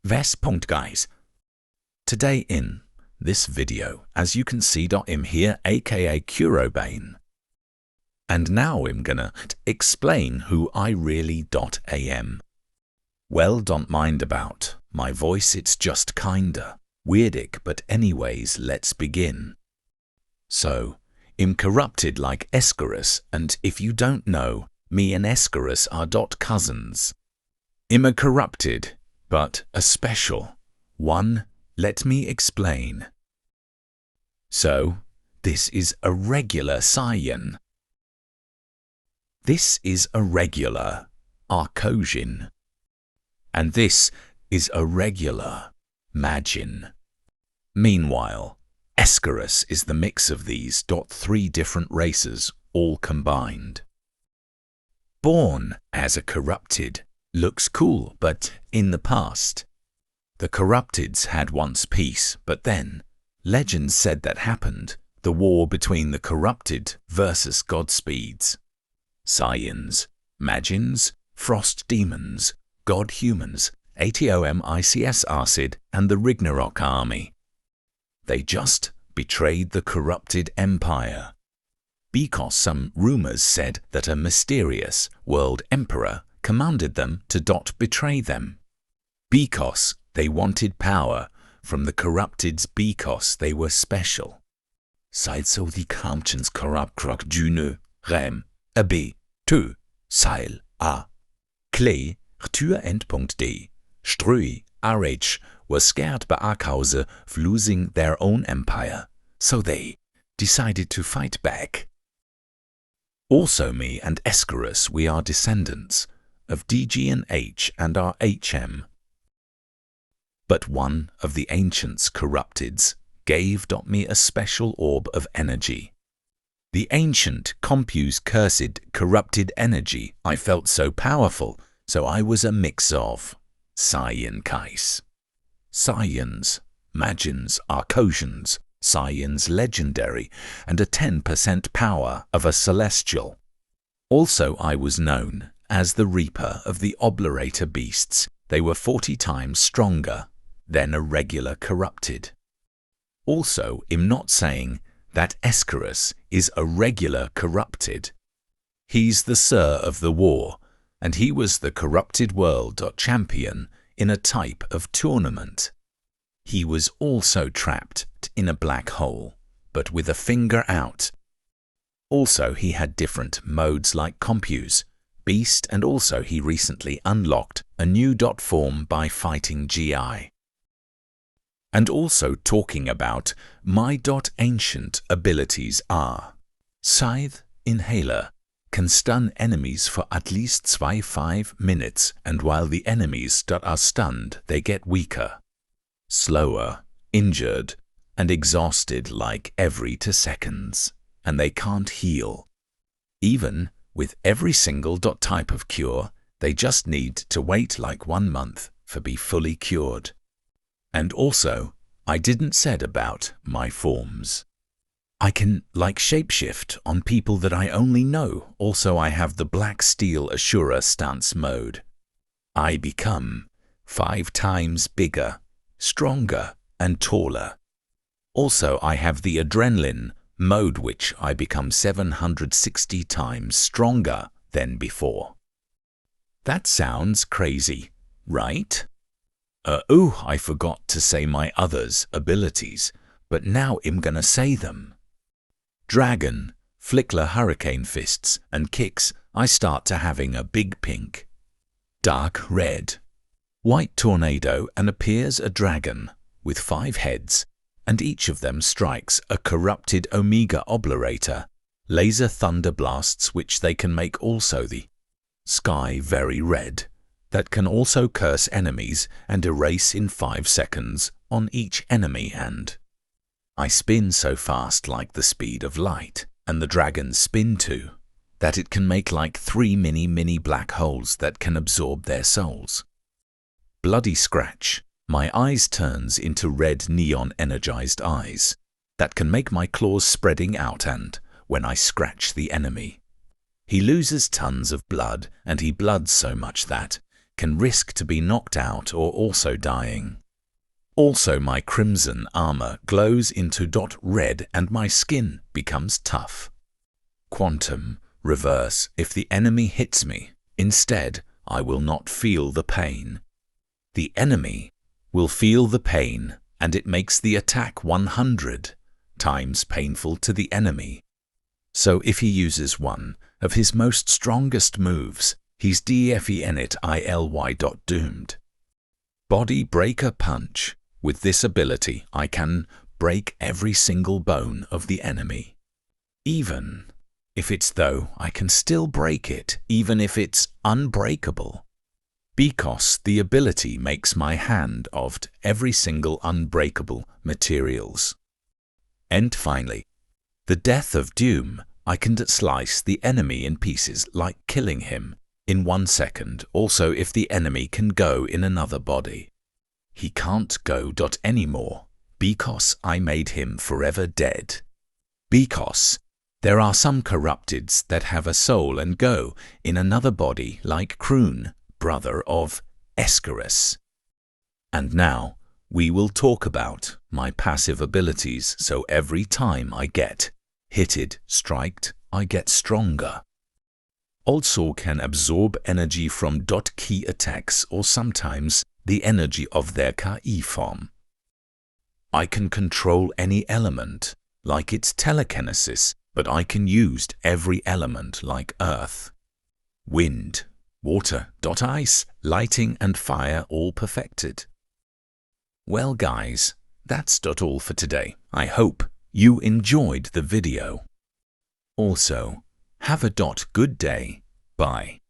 Guys. Today in this video, as you can see, I'm here, aka KUROBANE. And now I'm gonna explain who I really am. Well, don't mind about my voice, it's just kinda weirdic, but anyways, let's begin. So, I'm corrupted like Escarus, and if you don't know, me and Escarus are cousins. I'm a corrupted, but a special one. Let me explain. So, this is a regular Saiyan. This is a regular Arcosian. And this is a regular Magin. Meanwhile, Escarus is the mix of these three different races, all combined. Born as a corrupted, looks cool, but in the past, the corrupteds had once peace, but then legends said that happened, the war between the corrupted versus Godspeeds, Saiyans, Magins, Frost Demons, God Humans, Atomics Acid, and the Ragnarok army. They just betrayed the corrupted empire, because some rumors said that a mysterious world emperor commanded them to betray them, because they wanted power from the corrupteds, because they were special. Seid so die Kampchens corrupt dune, rem, a b, tu, seil, a, clay, rtuer.d, strui, rh, were scared because of losing their own empire, so they decided to fight back. Also me and Escarus, we are descendants of DG and H and are HM. But one of the ancients corrupteds gave me a special orb of energy. The ancient Compu's cursed corrupted energy I felt so powerful, so I was a mix of Saiyan Kais, Saiyans, Magins, Arcosians, Saiyans legendary, and a 10% power of a celestial. Also I was known as the Reaper of the Obliterator beasts. They were 40 times stronger than a regular corrupted. Also, I'm not saying that Escarus is a regular corrupted. He's the Sir of the War, and he was the corrupted world champion in a type of tournament. He was also trapped in a black hole, but with a finger out. Also, he had different modes like Compus, Beast, and also he recently unlocked a new form by fighting GI. And also talking about my ancient abilities are Scythe Inhaler, can stun enemies for at least 5 minutes, and while the enemies are stunned, they get weaker, slower, injured, and exhausted like every 2 seconds, and they can't heal. Even with every single type of cure, they just need to wait like 1 month for be fully cured. And also, I didn't said about my forms. I can like shapeshift on people that I only know. Also, I have the Black Steel Ashura stance mode. I become 5 times bigger, stronger, and taller. Also, I have the Adrenaline mode, which I become 760 times stronger than before. That sounds crazy, right? Oh, I forgot to say my others abilities, but now I'm gonna say them. Dragon, Flickler Hurricane Fists, and Kicks, I start to having a big pink, dark red, white tornado, and appears a dragon with 5 heads, and each of them strikes a corrupted Omega Obliterator, laser thunder blasts, which they can make also the sky very red, that can also curse enemies and erase in 5 seconds on each enemy, and I spin so fast like the speed of light, and the dragons spin too, that it can make like 3 mini black holes that can absorb their souls. Bloody Scratch, my eyes turns into red neon energized eyes, that can make my claws spreading out, and when I scratch the enemy, he loses tons of blood, and he bloods so much that can risk to be knocked out or also dying. Also, my crimson armor glows into .red and my skin becomes tough. Quantum reverse. If the enemy hits me, instead, I will not feel the pain. The enemy will feel the pain, and it makes the attack 100 times painful to the enemy. So if he uses one of his most strongest moves, he's doomed. Body Breaker Punch. With this ability, I can break every single bone of the enemy. Even if it's though, I can still break it, even if it's unbreakable. Because the ability makes my hand of every single unbreakable materials. And finally, the Death of Doom. I can slice the enemy in pieces like killing him in 1 second. Also, if the enemy can go in another body. He can't go anymore because I made him forever dead. Because there are some corrupteds that have a soul and go in another body like Kroon, brother of Escarus. And now we will talk about my passive abilities, so every time I get hitted, striked, I get stronger. Also can absorb energy from key attacks or sometimes the energy of their KI form. I can control any element, like its telekinesis, but I can use every element like earth, wind, water, ice, lighting and fire all perfected. Well guys, that's all for today. I hope you enjoyed the video. Also, have a good day. Bye.